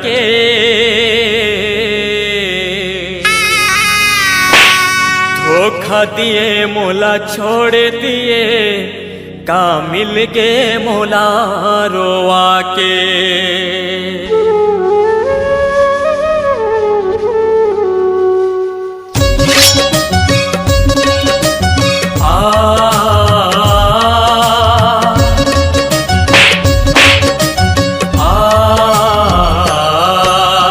के। धोखा दिए मोला छोड़ दिए, का मिल गे मोला रोवा के।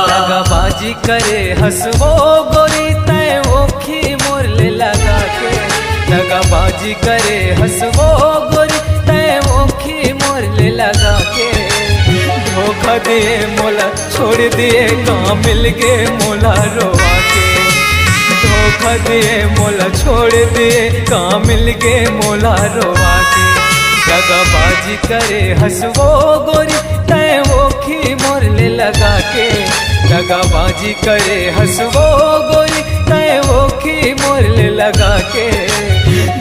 दगाबाजी करे हंसवो गोरी तय ओखी मोरले लगा के। दगाबाजी करे हंसवो गोरी तय ओखी मोरले लगा के। धोखा दिए मोला छोड़ दिए, कहाँ मिल गे मोला रोवा के। धोखा दिए मोला छोड़ दिए, कहाँ मिल गे मोला रोवा के। दगाबाजी करे हंसवो गोरी तय ओखी मोरले लगा के। दगाबाजी करे हंसवो गोरी तय ओखी मोरले लगा के।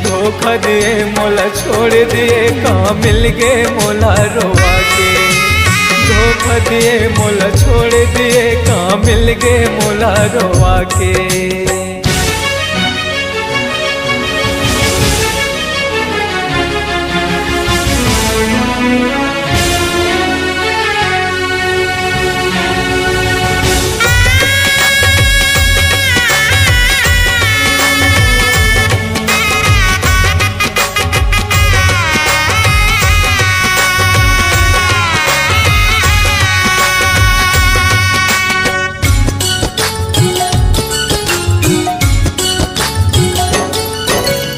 धोखा दिए मोला छोड़ दिए, कहाँ मिल गे मोला रोवा के। धोखा दिए मोला छोड़ दिए, कहाँ मिल गे मोला रोवा के।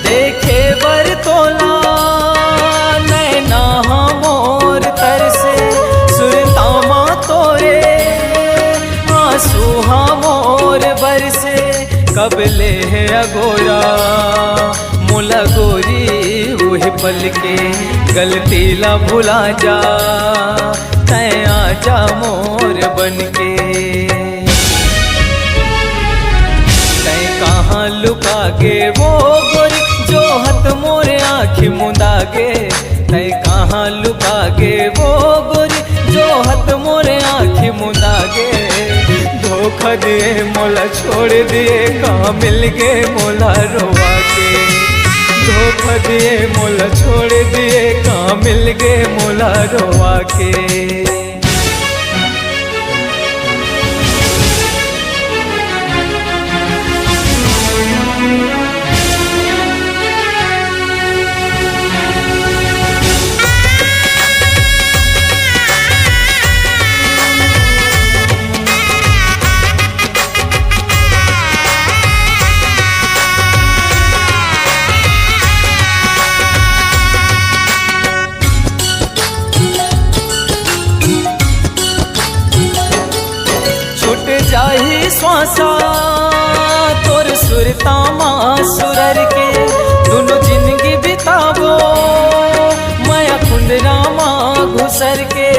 देखे बर तोला नैना मोर तरसे, सुरतामा तोरे आंसू मोर बरसे। कब ले है अगोरा मोला गोरी वही पल के। गलती ला भुला जा तय आजा मोर बन के। तय कहाँ लुका गे वो गोरी जो हत मोरे आँखी मुंदागे। तय कहाँ लुका गे वो गोरी जो हत मोरे आँखी मुंदागे। धोखा दिए मोला छोड़ दिए, कहाँ मिल गे मोला रोवा के। धोखा दिए मोला छोड़ दिए, कहाँ मिल गे मोला रोवा के। जाही श्वासा तोर सुरतामा सुरर के। दोनों जिंदगी बितावो माया कुंडरामा घुसर के।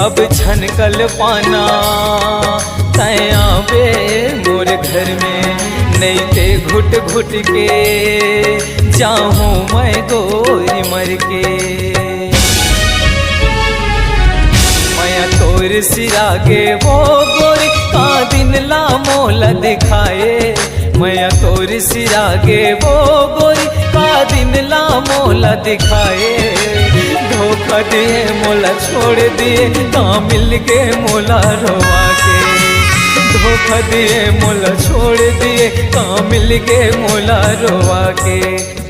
अब छनकल पाना तय आवे मोर घर में, नहीं ते घुट घुट के जाऊँ मैं गोरी मर के। माया तोर सिरागे वो गोरी का दिन ला मोला दिखाए। माया तोर सिरागे वो गोरी का दिन ला मोला दिखाए। धोखा दिए मोला छोड़ दिए, कहाँ मिल गे मोला रोवा के। धोखा दिए मोला छोड़ दिए, कहाँ मिल गे मोला रोवा के।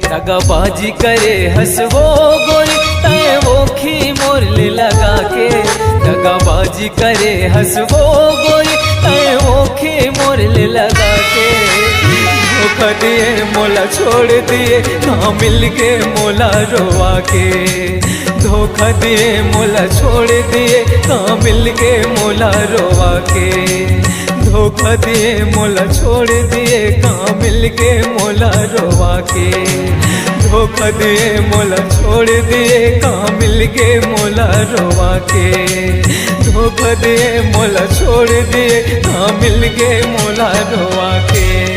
दगाबाजी करे हंसवो गोरी तय ओखी मोरले लगा के। दगाबाजी करे हंसवो गोरी तय ओखी मोरले लगा के। धोखा दिए मोला छोड़ दिए, कहाँ मिल गे मोला रोवा के। धोखा दिए मोला छोड़ दिए, कहाँ मिल गे मोला रोवा के। धोखा दिए मोला छोड़ दिए, कहाँ मिल गे मोला रोवा के। धोखा दिए मोला छोड़ दिए, कहाँ मिल गे मोला रोवा के। धोखा दिए मोला छोड़ दिए, कहाँ मिल गे मोला रोवा के।